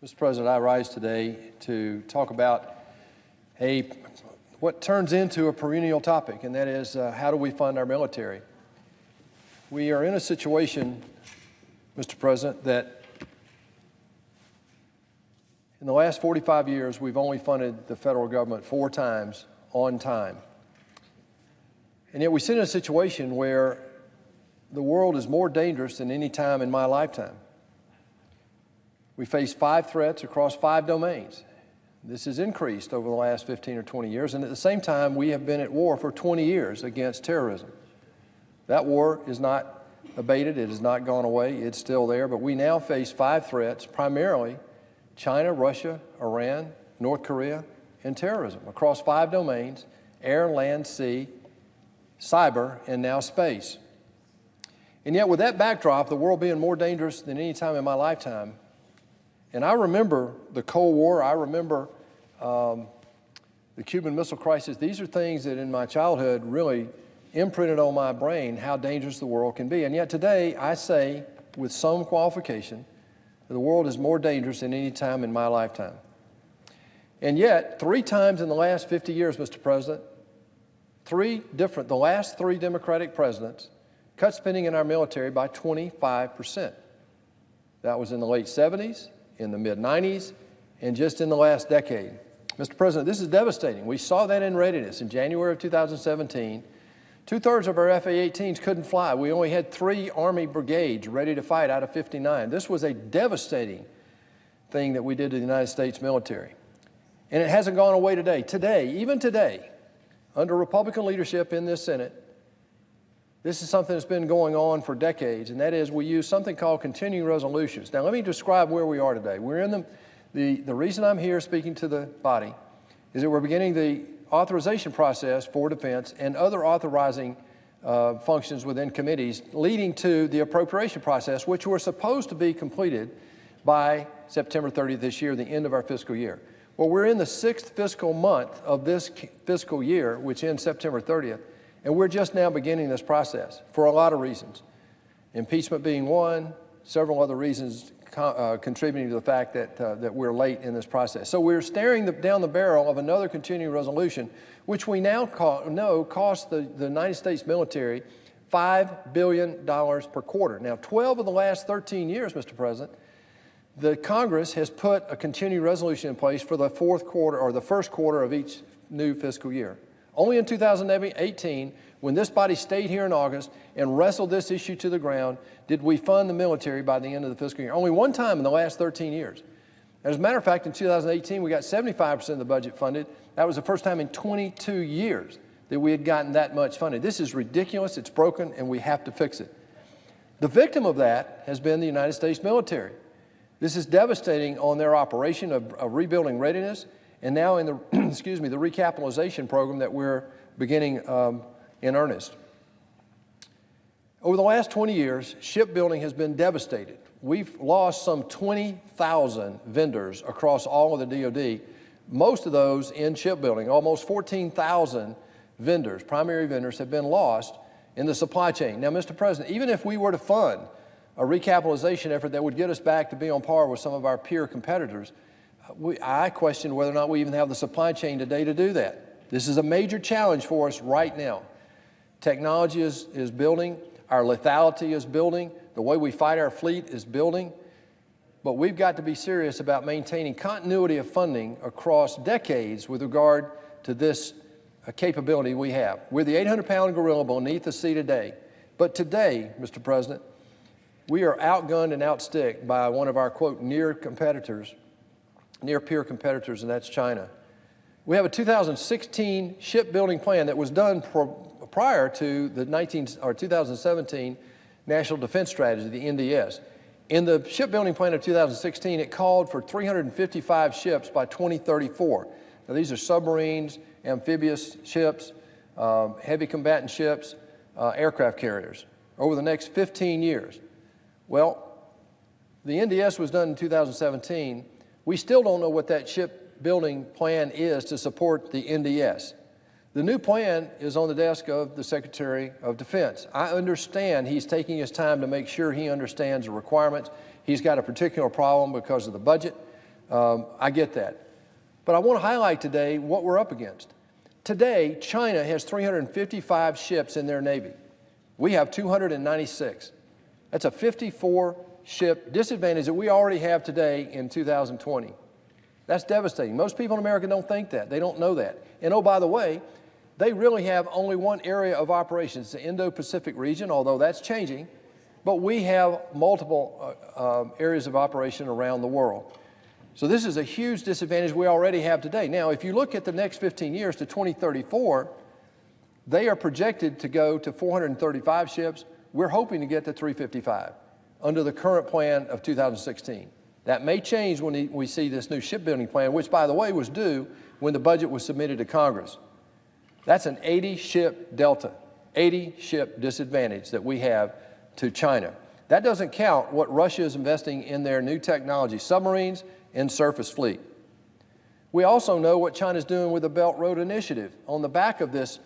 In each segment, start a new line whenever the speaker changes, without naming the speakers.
Mr. President, I rise today to talk about what turns into a perennial topic, and that is how do we fund our military? We are in a situation, Mr. President, that in the last 45 years, we've only funded the federal government 4 times on time. And yet we sit in a situation where the world is more dangerous than any time in my lifetime. We face 5 threats across 5 domains. This has increased over the last 15 or 20 years, and at the same time, we have been at war for 20 years against terrorism. That war is not abated, it has not gone away, it's still there, but we now face 5 threats, primarily China, Russia, Iran, North Korea, and terrorism across 5 domains: air, land, sea, cyber, and now space. And yet with that backdrop, the world being more dangerous than any time in my lifetime, and I remember the Cold War, I remember the Cuban Missile Crisis. These are things that in my childhood really imprinted on my brain how dangerous the world can be. And yet today, I say with some qualification, that the world is more dangerous than any time in my lifetime. And yet, 3 times in the last 50 years, Mr. President, the last 3 Democratic presidents cut spending in our military by 25%. That was in the late 70s, in the mid-90s, and just in the last decade. Mr. President, this is devastating. We saw that in readiness. In January of 2017, 2/3 of our F-A-18s couldn't fly. We only had 3 Army brigades ready to fight out of 59. This was a devastating thing that we did to the United States military. And it hasn't gone away today. Today, even today, under Republican leadership in this Senate, this is something that's been going on for decades, and that is we use something called continuing resolutions. Now, let me describe where we are today. We're in the reason I'm here speaking to the body is that we're beginning the authorization process for defense and other authorizing functions within committees leading to the appropriation process, which were supposed to be completed by September 30th this year, the end of our fiscal year. Well, we're in the 6th fiscal month of this fiscal year, which ends September 30th, and we're just now beginning this process for a lot of reasons. Impeachment being one, several other reasons contributing to the fact that we're late in this process. So we're staring down the barrel of another continuing resolution, which we now know costs the United States military $5 billion per quarter. Now, 12 of the last 13 years, Mr. President, the Congress has put a continuing resolution in place for the 4th quarter or the 1st quarter of each new fiscal year. Only in 2018, when this body stayed here in August and wrestled this issue to the ground, did we fund the military by the end of the fiscal year. Only one time in the last 13 years. As a matter of fact, in 2018, we got 75% of the budget funded. That was the first time in 22 years that we had gotten that much funded. This is ridiculous, it's broken, and we have to fix it. The victim of that has been the United States military. This is devastating on their operation of rebuilding readiness, and now in the, the recapitalization program that we're beginning in earnest. Over the last 20 years, shipbuilding has been devastated. We've lost some 20,000 vendors across all of the DoD, most of those in shipbuilding. Almost 14,000 vendors, primary vendors, have been lost in the supply chain. Now, Mr. President, even if we were to fund a recapitalization effort that would get us back to be on par with some of our peer competitors, I question whether or not we even have the supply chain today to do that. This is a major challenge for us right now. Technology is building, our lethality is building, the way we fight our fleet is building, but we've got to be serious about maintaining continuity of funding across decades with regard to this capability we have. We're the 800-pound gorilla beneath the sea today, but today, Mr. President, we are outgunned and outsticked by one of our, quote, near peer competitors, and that's China. We have a 2016 shipbuilding plan that was done prior to the 2017 National Defense Strategy, the NDS. In the shipbuilding plan of 2016, it called for 355 ships by 2034. Now, these are submarines, amphibious ships, heavy combatant ships, aircraft carriers over the next 15 years. Well, the NDS was done in 2017. We still don't know what that shipbuilding plan is to support the NDS. The new plan is on the desk of the Secretary of Defense. I understand he's taking his time to make sure he understands the requirements. He's got a particular problem because of the budget. I get that. But I want to highlight today what we're up against. Today, China has 355 ships in their Navy. We have 296. That's a 54-ship disadvantage that we already have today in 2020. That's devastating. Most people in America don't think that. They don't know that. And oh, by the way, they really have only one area of operations, the Indo-Pacific region, although that's changing. But we have multiple areas of operation around the world. So this is a huge disadvantage we already have today. Now, if you look at the next 15 years to 2034, they are projected to go to 435 ships. We're hoping to get to 355 under the current plan of 2016. That may change when we see this new shipbuilding plan, which, by the way, was due when the budget was submitted to Congress. That's an 80-ship delta, 80-ship disadvantage that we have to China. That doesn't count what Russia is investing in their new technology, submarines and surface fleet. We also know what China's doing with the Belt Road Initiative on the back of this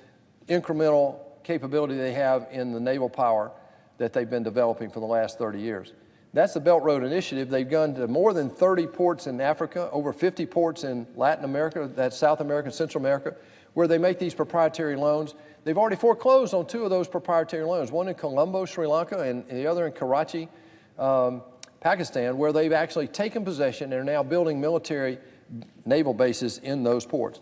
incremental capability they have in the naval power that they've been developing for the last 30 years. That's the Belt Road Initiative. They've gone to more than 30 ports in Africa, over 50 ports in Latin America, that's South America, Central America, where they make these proprietary loans. They've already foreclosed on 2 of those proprietary loans, one in Colombo, Sri Lanka, and the other in Karachi, Pakistan, where they've actually taken possession and are now building military naval bases in those ports.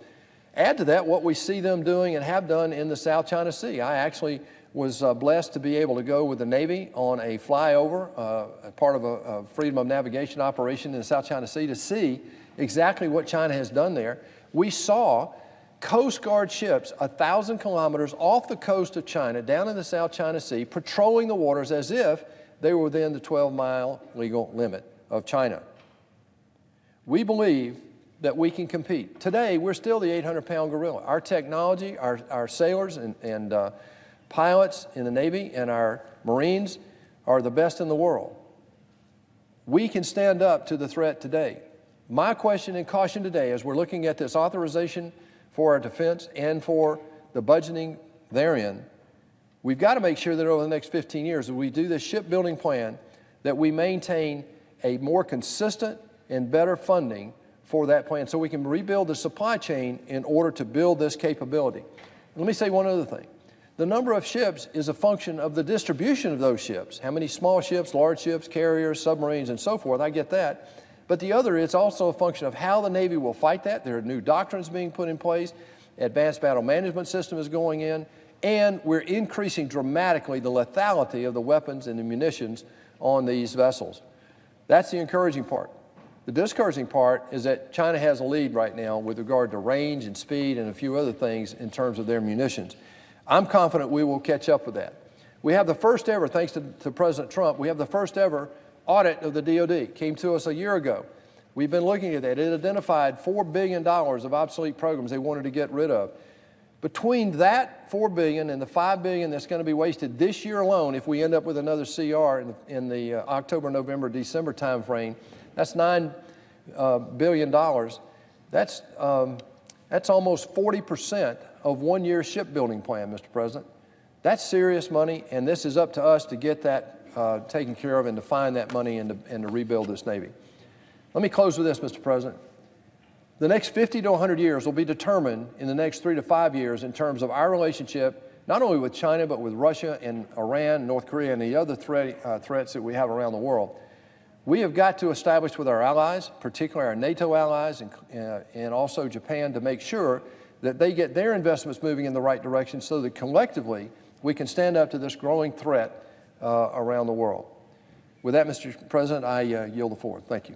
Add to that what we see them doing and have done in the South China Sea. I actually was blessed to be able to go with the Navy on a flyover, part of a freedom of navigation operation in the South China Sea to see exactly what China has done there. We saw Coast Guard ships 1,000 kilometers off the coast of China, down in the South China Sea, patrolling the waters as if they were within the 12-mile legal limit of China. We believe that we can compete. Today, we're still the 800-pound gorilla. Our technology, our sailors and pilots in the Navy and our Marines are the best in the world. We can stand up to the threat today. My question and caution today, as we're looking at this authorization for our defense and for the budgeting therein, we've got to make sure that over the next 15 years, as we do this shipbuilding plan, that we maintain a more consistent and better funding for that plan so we can rebuild the supply chain in order to build this capability. Let me say one other thing. The number of ships is a function of the distribution of those ships. How many small ships, large ships, carriers, submarines, and so forth. I get that. But the other is also a function of how the Navy will fight that. There are new doctrines being put in place. Advanced battle management system is going in. And we're increasing dramatically the lethality of the weapons and the munitions on these vessels. That's the encouraging part. The discouraging part is that China has a lead right now with regard to range and speed and a few other things in terms of their munitions. I'm confident we will catch up with that. We have the first ever, thanks to President Trump, we have the first ever audit of the DoD. Came to us a year ago. We've been looking at that. It identified $4 billion of obsolete programs they wanted to get rid of. Between that $4 billion and the $5 billion that's going to be wasted this year alone, if we end up with another CR in the October, November, December timeframe, that's $9 billion. That's almost 40% of 1 year shipbuilding plan, Mr. President. That's serious money, and this is up to us to get that taken care of and to find that money and to rebuild this Navy. Let me close with this, Mr. President. The next 50 to 100 years will be determined in the next 3 to 5 years in terms of our relationship, not only with China, but with Russia and Iran, North Korea, and the other threats that we have around the world. We have got to establish with our allies, particularly our NATO allies and also Japan, to make sure that they get their investments moving in the right direction so that collectively we can stand up to this growing threat around the world. With that, Mr. President, I yield the floor. Thank you.